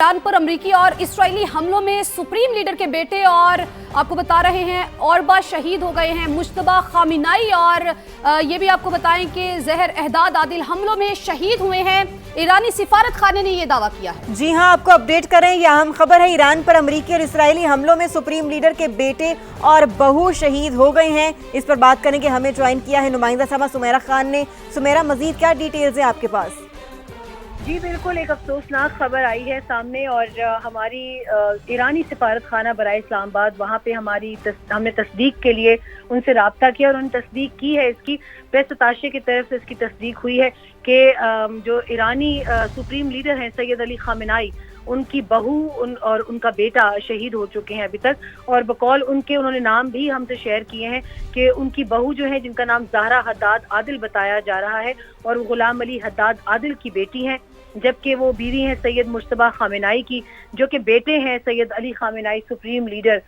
Iran पर अमरीकी और इस्राएली हमलों में सुप्रीम लीडर के बेटे और आपको बता रहे हैं और बार शहीद हो गए हैं मुज्तबा खामिनाई। और ये भी आपको बताएं कि जहर एहदाद आदिल हमलों में शहीद हुए हैं। ईरानी सिफारत खाने ने ये दावा किया है। जी हां, आपको अपडेट करें, यह अहम खबर है। ईरान पर अमरीकी और इस्राएली हमलों में सुप्रीम लीडर के बेटे और बहू शहीद हो गए हैं। इस पर बात करने के हमें ज्वाइन किया है नुमाइंदा साहबा सुमेरा खान ने। सुमेरा, मजीद क्या डिटेल्स है आपके पास? जी बिल्कुल, एक अफसोसनाक खबर आई है सामने और हमारी ईरानी सिफारत खाना बराए इस्लामाबाद, वहाँ पे हमने तस्दीक के लिए उनसे रब्ता किया और उन्होंने तस्दीक की है। इसकी प्रेस अताशे की तरफ से इसकी तस्दीक हुई है कि जो ईरानी सुप्रीम लीडर हैं सैयद अली खामिनाई, उनकी बहू और उनका बेटा शहीद हो चुके हैं अभी तक। और बकौल उनके उन्होंने नाम भी हमसे शेयर किए हैं कि उनकी बहू जो है, जिनका नाम ज़हरा हद्दाद आदिल बताया जा रहा है, और गुलाम अली हद्दाद आदिल की बेटी हैं, जबकि वो बीवी हैं सैयद मुज्तबा खामिनाई की, जो कि बेटे हैं Syed Ali Khamenei supreme leader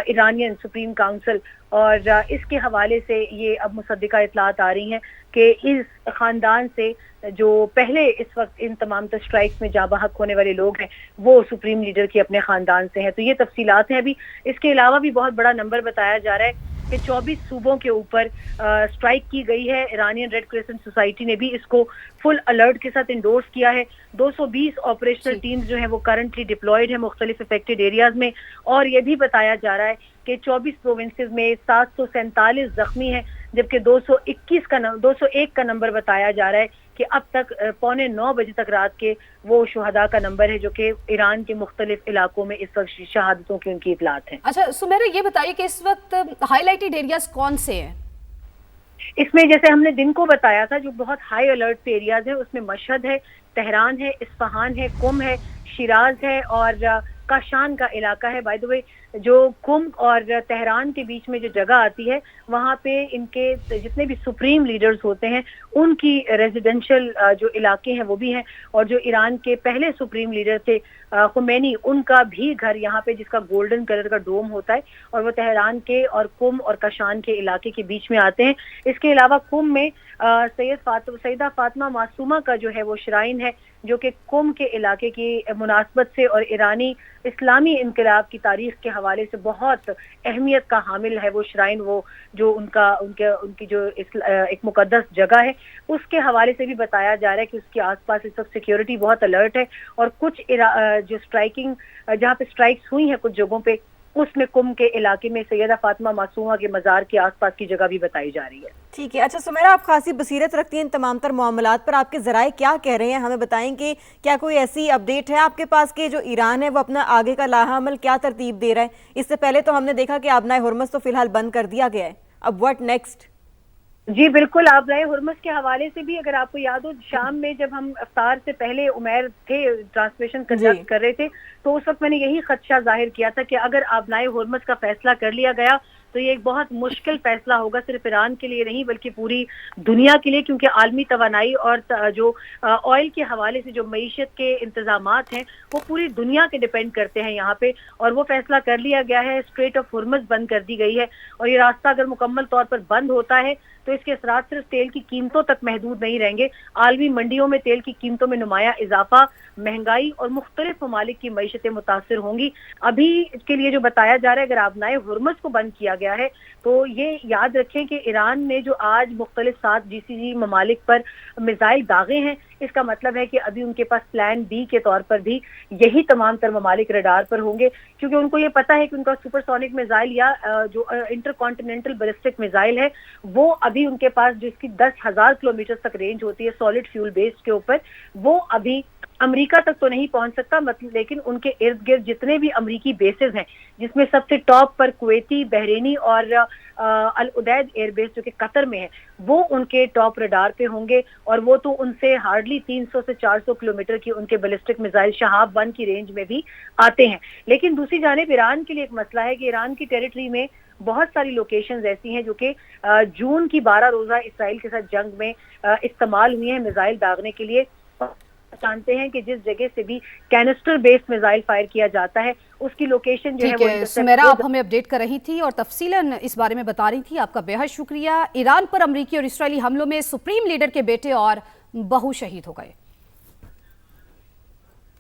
Iranian supreme council. और इसके हवाले से ये अब मुसद्दिका इतलात आ रही हैं कि इस ख़ानदान से जो पहले इस वक्त इन तमाम स्ट्राइक्स में जाँ बहक होने वाले लोग हैं, वो सुप्रीम लीडर के अपने ख़ानदान से हैं। तो ये तफसीलात हैं अभी। इसके अलावा भी बहुत बड़ा नंबर बताया जा रहा है कि 24 सूबों के ऊपर स्ट्राइक की गई है। ईरानियन रेड क्रिसेंट सोसाइटी ने भी इसको फुल अलर्ट के साथ इंडोर्स किया है। 220 ऑपरेशनल टीम्स जो हैं वो करंटली डिप्लॉयड है मुख्तलिफ अफेक्टेड एरियाज में। और ये भी बताया जा रहा है कि 24 प्रोविंसेस में 747 जख्मी हैं, जबकि 201 का नंबर बताया जा रहा है कि अब तक 8:45 बजे तक रात के वो शुहदा का नंबर है, जो कि ईरान के मुख्तलिफ इलाकों में इस वक्त शहादतों की उनकी इतलात हैं। अच्छा सुमेरा, ये बताइए कि इस वक्त हाईलाइटेड एरियाज कौन से हैं? इसमें जैसे हमने दिन को बताया था, जो बहुत हाई अलर्ट पे एरियाज है, उसमें मशहद है, तेहरान है, इस्फहान है, कुम है, शिराज है और काशान का इलाका है। बाय द वे, जो कुम और तेहरान के बीच में जो जगह आती है, वहाँ पे इनके जितने भी सुप्रीम लीडर्स होते हैं उनकी रेजिडेंशियल जो इलाके हैं वो भी हैं। और जो ईरान के पहले सुप्रीम लीडर थे खुमैनी, उनका भी घर यहाँ पे, जिसका गोल्डन कलर का डोम होता है, और वो तेहरान के और कुम और काशान के इलाके के बीच में आते हैं। इसके अलावा कुम में सैयदा फातिमा मासूमा का जो है वो श्राइन है, जो कि कुम के इलाके की मुनासबत से और ईरानी इस्लामी इनकलाब की तारीख के हवाले से बहुत अहमियत का हामिल है वो श्राइन। वो जो उनकी जो एक मुकद्दस जगह है, उसके हवाले से भी बताया जा रहा है कि उसके आसपास इस वक्त सिक्योरिटी बहुत अलर्ट है। और कुछ जो जहाँ पे स्ट्राइक्स हुई हैं कुछ जगहों पे, उसमें कुम के इलाके में सैयदा फातिमा मासूमा के मज़ार के आसपास की जगह भी बताई जा रही है। ठीक है। अच्छा सुमेरा, आप खासी बसीरत रखती हैं इन तमाम तर मामलात पर, आपके ज़राए क्या कह रहे हैं हमें बताएं कि क्या कोई ऐसी अपडेट है आपके पास कि जो ईरान है वो अपना आगे का लाहामल क्या तरतीब दे रहा है? इससे पहले तो हमने देखा कि आबनाए हुर्मुज़ तो फिलहाल बंद कर दिया गया है, अब व्हाट नेक्स्ट? जी बिल्कुल, आबनाए हुर्मुज़ के हवाले से भी अगर आपको याद हो, शाम में जब हम इफ्तार से पहले उमैर थे ट्रांसमिशन कंडक्ट कर रहे थे, तो उस वक्त मैंने यही खदशा जाहिर किया था कि अगर आबनाए हुर्मुज़ का फैसला कर लिया गया तो ये एक बहुत मुश्किल फैसला होगा, सिर्फ ईरान के लिए नहीं बल्कि पूरी दुनिया के लिए, क्योंकि आलमी तवानाई और जो ऑयल के हवाले से जो मईशत के इंतजामात हैं वो पूरी दुनिया के डिपेंड करते हैं यहाँ पे। और वो फैसला कर लिया गया है, स्ट्रेट ऑफ हुर्मुज़ बंद कर दी गई है। और ये रास्ता अगर मुकम्मल तौर पर बंद होता है तो इसके असरात सिर्फ तेल की कीमतों तक महदूद नहीं रहेंगे। आलमी मंडियों में तेल की कीमतों में नुमाया इजाफा, महंगाई और मुख्तलिफ ममालिक की मईशतें मुतासर होंगी। अभी के लिए जो बताया जा रहा है, अगर आबनाए हुर्मुज़ को बंद किया गया है तो ये याद रखें कि ईरान ने जो आज मुख्तलिफ 7 GCC ममालिक पर मिसाइल दागे हैं, इसका मतलब है कि अभी उनके पास प्लान बी के तौर पर भी यही तमाम तर ममालिक रडार पर होंगे, क्योंकि उनको ये पता है कि उनका सुपरसोनिक मिसाइल या जो इंटरकॉन्टिनेंटल बैलिस्टिक मिसाइल है, वो अभी उनके पास, जिसकी 10,000 किलोमीटर तक रेंज होती है सॉलिड फ्यूल बेस्ड के ऊपर, वो अभी अमेरिका तक तो नहीं पहुंच सकता, मतलब, लेकिन उनके इर्द गिर्द जितने भी अमेरिकी बेसेस हैं, जिसमें सबसे टॉप पर कुवैती, बहरीनी और अल उदैद एयरबेस जो कि कतर में है, वो उनके टॉप रडार पे होंगे। और वो तो उनसे हार्डली 300 से 400 किलोमीटर की उनके बैलिस्टिक मिसाइल शहाब 1 की रेंज में भी आते हैं। लेकिन दूसरी जानिब ईरान के लिए एक मसला है कि ईरान की टेरिटरी में बहुत सारी लोकेशंस ऐसी हैं जो कि जून की 12 रोज़ा इसराइल के साथ जंग में इस्तेमाल हुई हैं मिसाइल दागने के लिए। जानते हैं कि जिस जगह से भी कैनिस्टर बेस्ड मिसाइल फायर किया जाता है, उसकी लोकेशन जो है वो सुमेरा, आप हमें अपडेट कर रही थी और तफसीलन इस बारे में बता रही थी, आपका बेहद शुक्रिया। ईरान पर अमरीकी और इस्राएली हमलों में सुप्रीम लीडर के बेटे और बहू शहीद हो गए।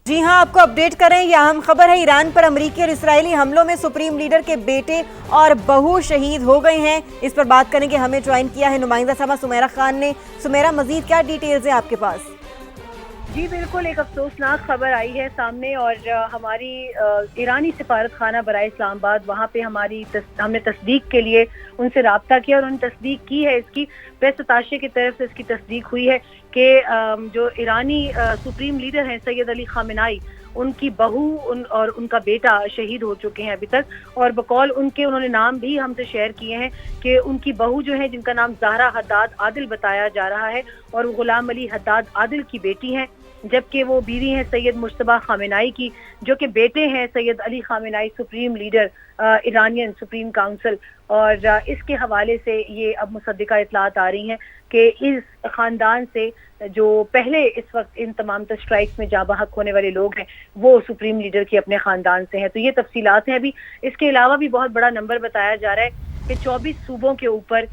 जी हाँ, आपको अपडेट करें, यह अहम खबर है। ईरान पर अमेरिकी और इसराइली हमलों में सुप्रीम लीडर के बेटे और बहू शहीद हो गए हैं। इस पर बात करेंगे, हमें ज्वाइन किया है नुमाइंदा साहबा सुमेरा खान ने। सुमेरा, मजीद क्या डिटेल्स है आपके पास? जी बिल्कुल, एक अफसोसनाक खबर आई है सामने और हमारी ईरानी सिफारत खाना बराए इस्लामाबाद, वहाँ पे हमने तस्दीक के लिए उनसे रब्ता किया और उन्होंने तस्दीक की है। इसकी प्रेस अताशे की तरफ से इसकी तस्दीक हुई है कि जो ईरानी सुप्रीम लीडर हैं सैयद अली खामेनाई, उनकी बहू और उनका बेटा शहीद हो चुके हैं अभी तक। और बकौल उनके उन्होंने नाम भी हमसे शेयर किए हैं कि उनकी बहू जो है, जिनका नाम ज़हरा हद्दाद आदिल बताया जा रहा है, और वो गुलाम अली हद्दाद आदिल की बेटी हैं, जबकि वो बीवी हैं सैयद मुश्तबा खामेनाई की, जो कि बेटे हैं Syed Ali Khamenei supreme leader Iranian supreme council. और इसके हवाले से ये अब मुसद्दिका इतलात आ रही हैं कि इस खानदान से जो पहले इस वक्त इन तमाम स्ट्राइक्स में जाबहक होने वाले लोग हैं, वो सुप्रीम लीडर के अपने खानदान से हैं। तो ये तफसीलात हैं अभी। इसके अलावा भी बहुत बड़ा नंबर बताया जा रहा है कि 24 सूबों के ऊपर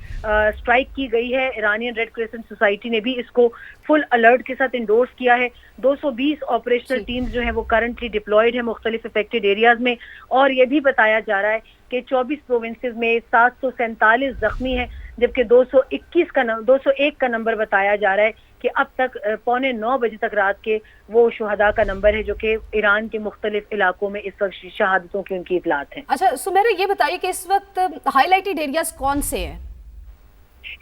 स्ट्राइक की गई है। ईरानियन रेड क्रिसेंट सोसाइटी ने भी इसको फुल अलर्ट के साथ इंडोर्स किया है। 220 ऑपरेशनल टीम्स जो हैं वो करंटली डिप्लॉयड है मुख्तलिफ अफेक्टेड एरियाज में। और ये भी बताया जा रहा है कि 24 प्रोविंसेस में 747 जख्मी हैं, जबकि 201 का नंबर बताया जा रहा है कि अब तक 8:45 बजे तक रात के वो शुहदा का नंबर है, जो कि ईरान के मुख्तलिफ इलाकों में इस वक्त शहादतों की उनकी इतलात हैं। अच्छा सुमेरा, ये बताइए कि इस वक्त हाईलाइटेड एरियाज कौन से हैं?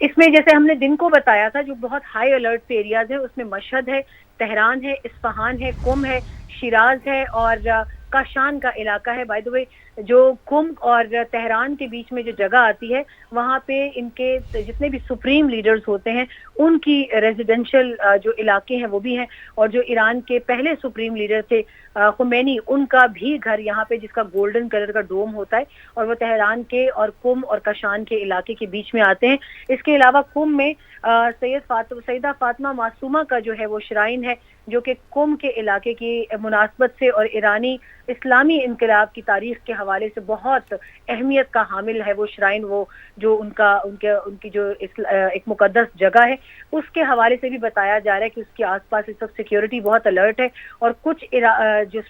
इसमें जैसे हमने दिन को बताया था, जो बहुत हाई अलर्ट पे एरियाज है, उसमें मशहद है, तेहरान है, इस्फहान है, कुम है, शिराज है और काशान का इलाका है। बाय द वे, जो कुम और तेहरान के बीच में जो जगह आती है, वहाँ पे इनके जितने भी सुप्रीम लीडर्स होते हैं उनकी रेजिडेंशियल जो इलाके हैं वो भी हैं। और जो ईरान के पहले सुप्रीम लीडर थे खुमैनी, उनका भी घर यहाँ पे, जिसका गोल्डन कलर का डोम होता है, और वो तेहरान के और कुम और काशान के इलाके के बीच में आते हैं। इसके अलावा कुम में सैयदा फातिमा मासूमा का जो है वो श्राइन है, जो कि कुम के इलाके की मुनासबत से और ईरानी इस्लामी इनकलाब की तारीख के हवाले से बहुत अहमियत का हामिल है वो श्राइन। वो जो उनकी जो एक मुकद्दस जगह है, उसके हवाले से भी बताया जा रहा है कि उसके आसपास इस वक्त सिक्योरिटी बहुत अलर्ट है। और कुछ जो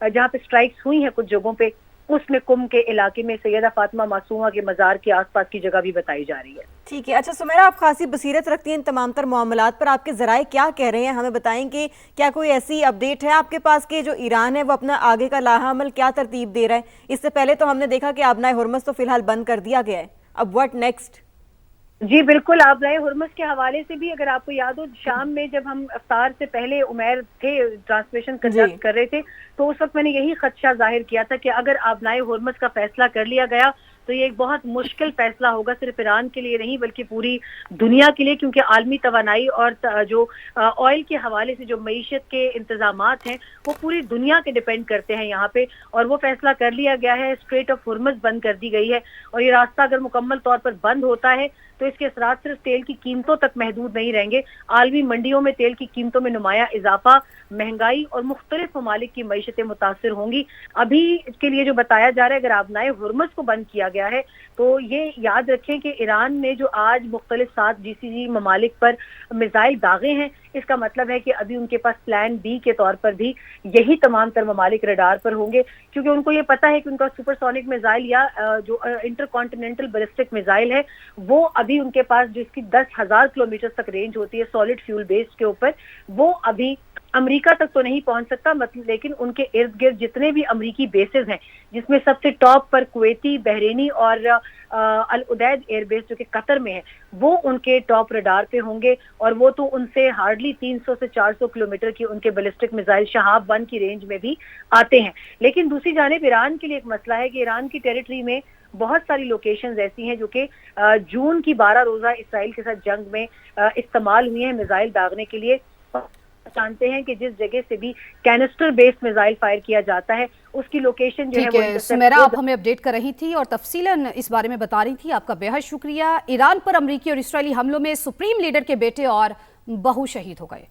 जहाँ पे स्ट्राइक्स हुई हैं कुछ जगहों पे, उसमें कुम के इलाके में सैयदा फातिमा मासूमा के मज़ार के आसपास की जगह भी बताई जा रही है। ठीक है। अच्छा सुमेरा, आप खासी बसीरत रखती हैं इन तमाम तर मामलात पर, आपके ज़राए क्या कह रहे हैं हमें बताएं कि क्या कोई ऐसी अपडेट है आपके पास कि जो ईरान है वो अपना आगे का लाहा अमल क्या तरतीब दे रहा है? इससे पहले तो हमने देखा कि आबनाए हुर्मुज़ तो फिलहाल बंद कर दिया गया है, अब व्हाट नेक्स्ट? जी बिल्कुल, आबनाए हुर्मुज़ के हवाले से भी अगर आपको याद हो, शाम में जब हम इफ्तार से पहले उमैर थे ट्रांसमिशन कंडक्ट कर रहे थे, तो उस वक्त मैंने यही खदशा जाहिर किया था कि अगर आबनाए हुर्मुज़ का फैसला कर लिया गया तो ये एक बहुत मुश्किल फैसला होगा, सिर्फ ईरान के लिए नहीं बल्कि पूरी दुनिया के लिए, क्योंकि आलमी तवानाई और जो ऑयल के हवाले से जो मईशत के इंतजामात हैं वो पूरी दुनिया के डिपेंड करते हैं यहाँ पे। और वो फैसला कर लिया गया है, स्ट्रेट ऑफ हुर्मुज़ बंद कर दी गई है। और ये रास्ता अगर मुकम्मल तौर पर बंद होता है तो इसके असरात सिर्फ तेल की कीमतों तक महदूद नहीं रहेंगे। आलमी मंडियों में तेल की कीमतों में नुमाया इजाफा, महंगाई और मुख्तलिफ ममालिक की मईशतें मुतासिर होंगी। अभी के लिए जो बताया जा रहा है, अगर आबनाए हुर्मुज़ को बंद किया गया है तो ये याद रखें कि ईरान ने जो आज मुख्तलिफ 7 GCC ममालिक पर मिसाइल दागे हैं, इसका मतलब है कि अभी उनके पास प्लान बी के तौर पर भी यही तमाम तर ममालिक रडार पर होंगे, क्योंकि उनको ये पता है कि उनका सुपरसोनिक मिसाइल या जो इंटरकॉन्टिनेंटल बैलिस्टिक मिसाइल है, वो अभी उनके पास, जिसकी 10,000 किलोमीटर तक रेंज होती है सॉलिड फ्यूल बेस्ड के ऊपर, वो अभी अमेरिका तक तो नहीं पहुंच सकता, लेकिन उनके इर्द गिर्द जितने भी अमेरिकी बेसेस हैं, जिसमें सबसे टॉप पर कुवैती, बहरीनी और अल उदैद एयरबेस जो कि कतर में है, वो उनके टॉप रडार पे होंगे। और वो तो उनसे हार्डली 300 से 400 किलोमीटर की उनके बैलिस्टिक मिसाइल शहाब 1 की रेंज में भी आते हैं। लेकिन दूसरी जानिब ईरान के लिए एक मसला है कि ईरान की टेरिटरी में बहुत सारी लोकेशंस ऐसी हैं जो कि जून की 12 रोजा इसराइल के साथ जंग में इस्तेमाल हुई हैं मिसाइल दागने के लिए। जानते हैं कि जिस जगह से भी कैनिस्टर बेस्ड मिसाइल फायर किया जाता है उसकी लोकेशन जो है वो सुमेरा, आप हमें अपडेट कर रही थी और तफसीलन इस बारे में बता रही थी, आपका बेहद शुक्रिया। ईरान पर अमेरिकी और इस्राएली हमलों में सुप्रीम लीडर के बेटे और बहू शहीद हो गए।